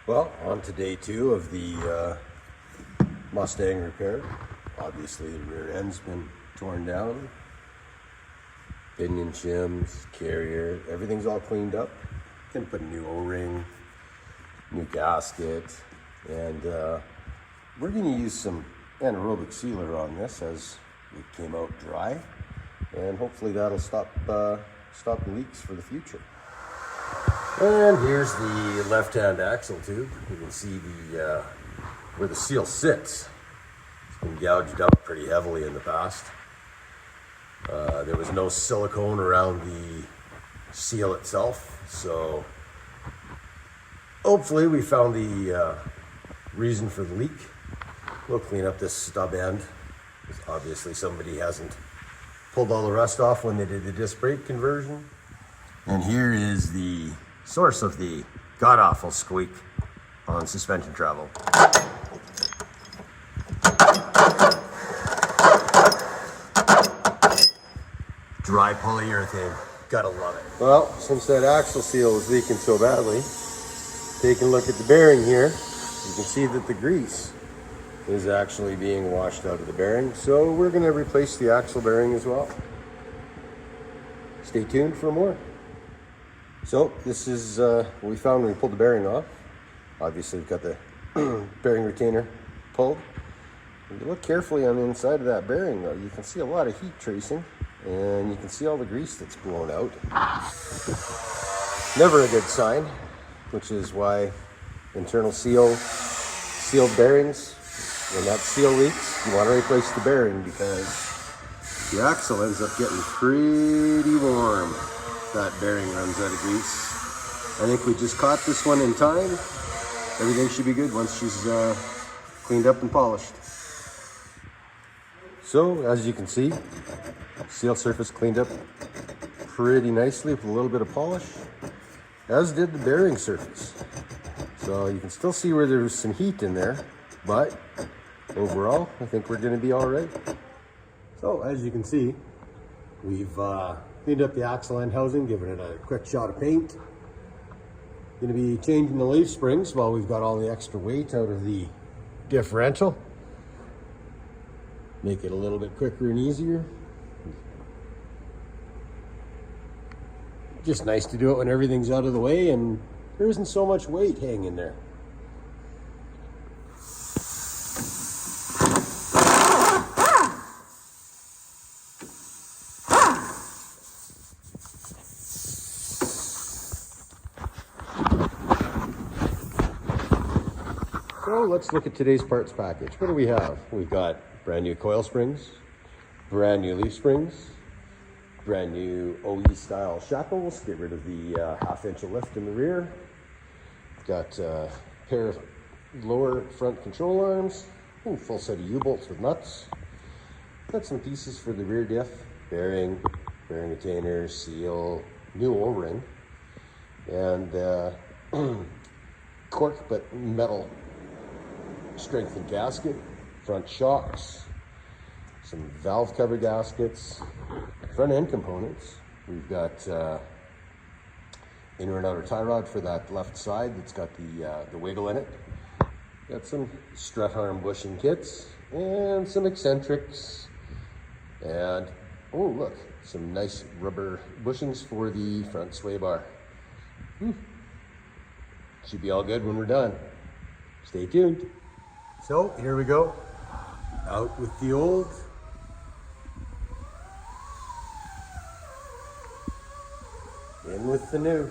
Well, on to day two of the Mustang repair. Obviously the rear end's been torn down. Pinion shims, carrier, everything's all cleaned up. Gonna put a new O-ring, new gasket, and we're gonna use some anaerobic sealer on this as it came out dry, and hopefully that'll stop leaks for the future. And here's the left-hand axle tube. You can see the where the seal sits. It's been gouged up pretty heavily in the past. There was no silicone around the seal itself, so hopefully we found the reason for the leak. We'll clean up this stub end. Obviously somebody hasn't pulled all the rust off when they did the disc brake conversion. And here is the source of the god-awful squeak on suspension travel. Dry polyurethane, gotta love it. Well, since that axle seal is leaking so badly, taking a look at the bearing here, you can see that the grease is actually being washed out of the bearing. So we're gonna replace the axle bearing as well. Stay tuned for more. So this is what we found when we pulled the bearing off. Obviously we've got the bearing retainer pulled. If you look carefully on the inside of that bearing though, you can see a lot of heat tracing, and you can see all the grease that's blown out. Never a good sign, which is why internal sealed bearings, when that seal leaks, you want to replace the bearing because the axle ends up getting pretty warm. That bearing runs out of grease. I think we just caught this one in time. Everything should be good once she's cleaned up and polished. So as you can see, seal surface cleaned up pretty nicely with a little bit of polish, as did the bearing surface. So you can still see where there's some heat in there, but overall I think we're going to be all right. So as you can see, we've cleaned up the axle end housing, given it a quick shot of paint. Going to be changing the leaf springs while we've got all the extra weight out of the differential. Make it a little bit quicker and easier. Just nice to do it when everything's out of the way and there isn't so much weight hanging there. So let's look at today's parts package. What do we have? We've got brand new coil springs, brand new leaf springs, brand new OE style shackles, get rid of the 1/2 inch of lift in the rear. Got a pair of lower front control arms, full set of U-bolts with nuts. Got some pieces for the rear diff, bearing retainer, seal, new O-ring, and cork but metal strengthened gasket, front shocks, some valve cover gaskets, front end components. We've got inner and outer tie rod for that left side that's got the wiggle in it. Got some strut arm bushing kits and some eccentrics, and oh look, some nice rubber bushings for the front sway bar. Should be all good when we're done. Stay tuned. So here we go, out with the old, in with the new.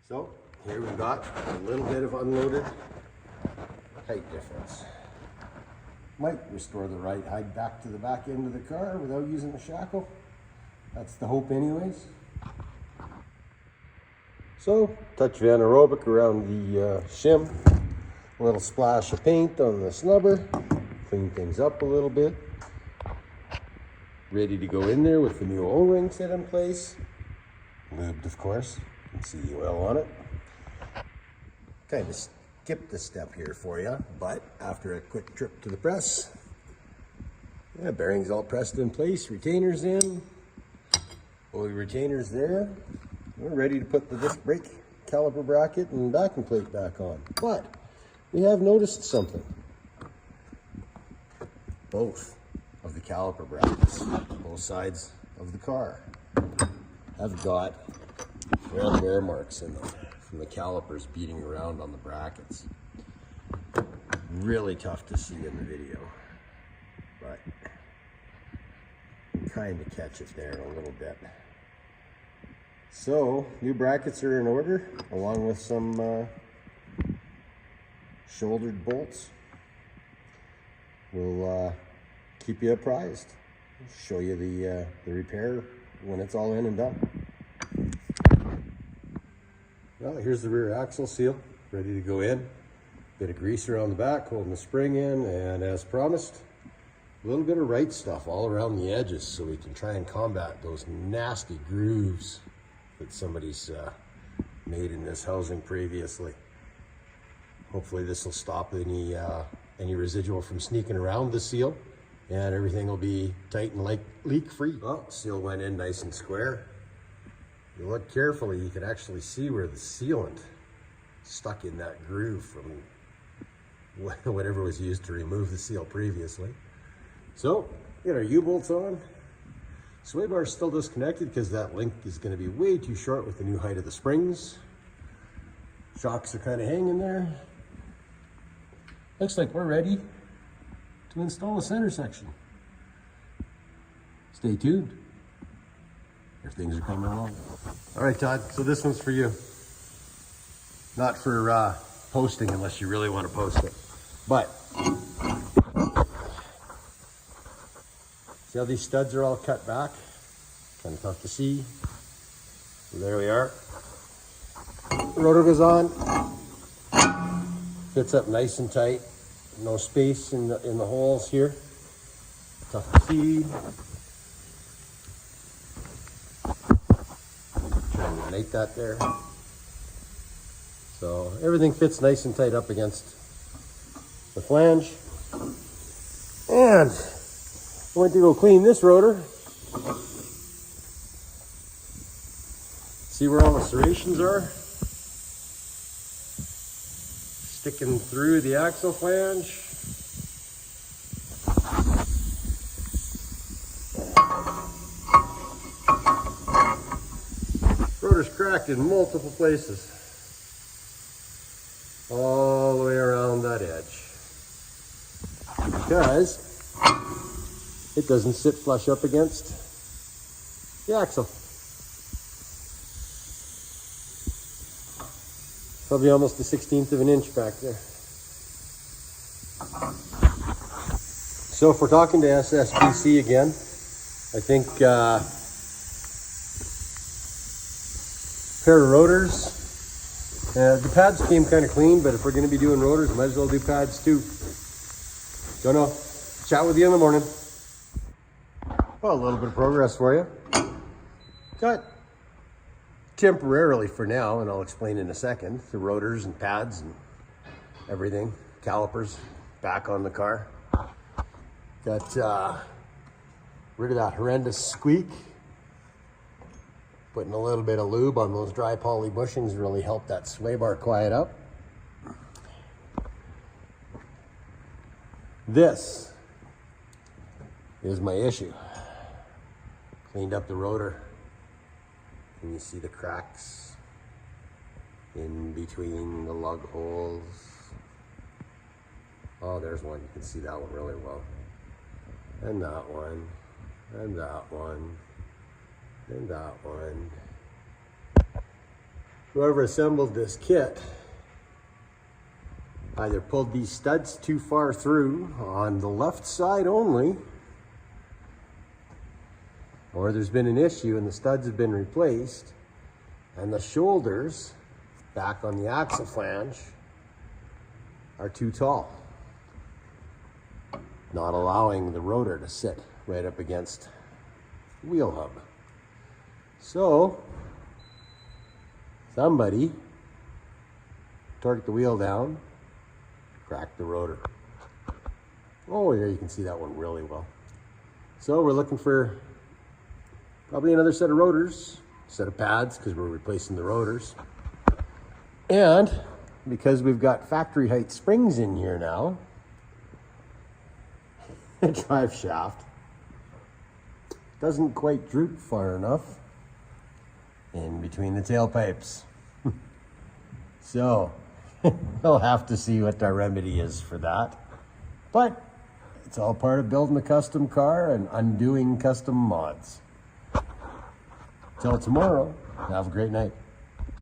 So here we've got a little bit of unloaded height difference. Might restore the right height back to the back end of the car without using the shackle. That's the hope anyways. So touch of anaerobic around the shim. A little splash of paint on the snubber, clean things up a little bit. Ready to go in there with the new O-ring set in place. Lubed, of course. You can see the oil on it. Kind of skipped a step here for you, but after a quick trip to the press, yeah, bearings all pressed in place, retainers in, all the retainers there. We're ready to put the disc brake caliper bracket and backing plate back on. But we have noticed something. Both of the caliper brackets, both sides of the car, have got red wear marks in them from the calipers beating around on the brackets. Really tough to see in the video, but you kind of catch it there a little bit. So new brackets are in order, along with some shouldered bolts. We'll keep you apprised. Show you the repair when it's all in and done. Well, here's the rear axle seal, ready to go in. Bit of grease around the back, holding the spring in, and as promised, a little bit of right stuff all around the edges so we can try and combat those nasty grooves that somebody's made in this housing previously. Hopefully this will stop any residual from sneaking around the seal, and everything will be tight and leak-free. Well, seal went in nice and square. If you look carefully, you can actually see where the sealant stuck in that groove from whatever was used to remove the seal previously. So, get our U-bolts on. Sway bar is still disconnected because that link is going to be way too short with the new height of the springs. Shocks are kind of hanging there. Looks like we're ready to install the center section. Stay tuned. If things are coming along. All right, Todd, so this one's for you. Not for posting unless you really want to post it. But, see how these studs are all cut back? Kind of tough to see. So there we are. The rotor goes on. Fits up nice and tight. No space in the holes here. Tough to see. Try and unite that there. So everything fits nice and tight up against the flange. And I went to go clean this rotor. See where all the serrations are? Sticking through the axle flange. Rotor's cracked in multiple places. All the way around that edge. Because it doesn't sit flush up against the axle. Probably almost a 1/16 of an inch back there. So if we're talking to SSBC again, I think pair of rotors. The pads came kind of clean, but if we're going to be doing rotors, might as well do pads too. Don't know. Chat with you in the morning. Well, a little bit of progress for you. Got temporarily for now, and I'll explain in a second, the rotors and pads and everything, calipers back on the car. Got rid of that horrendous squeak. Putting a little bit of lube on those dry poly bushings really helped that sway bar quiet up. This is my issue. Cleaned up the rotor. And you see the cracks in between the lug holes. Oh, there's one. You can see that one really well. And that one. And that one. And that one. Whoever assembled this kit either pulled these studs too far through on the left side only, or there's been an issue and the studs have been replaced and the shoulders back on the axle flange are too tall, not allowing the rotor to sit right up against the wheel hub. So somebody torqued the wheel down, cracked the rotor. Oh, there you can see that one really well. So we're looking for probably another set of rotors, set of pads, because we're replacing the rotors. And because we've got factory height springs in here now, the drive shaft doesn't quite droop far enough in between the tailpipes. So we'll have to see what our remedy is for that. But it's all part of building a custom car and undoing custom mods. Till tomorrow, have a great night.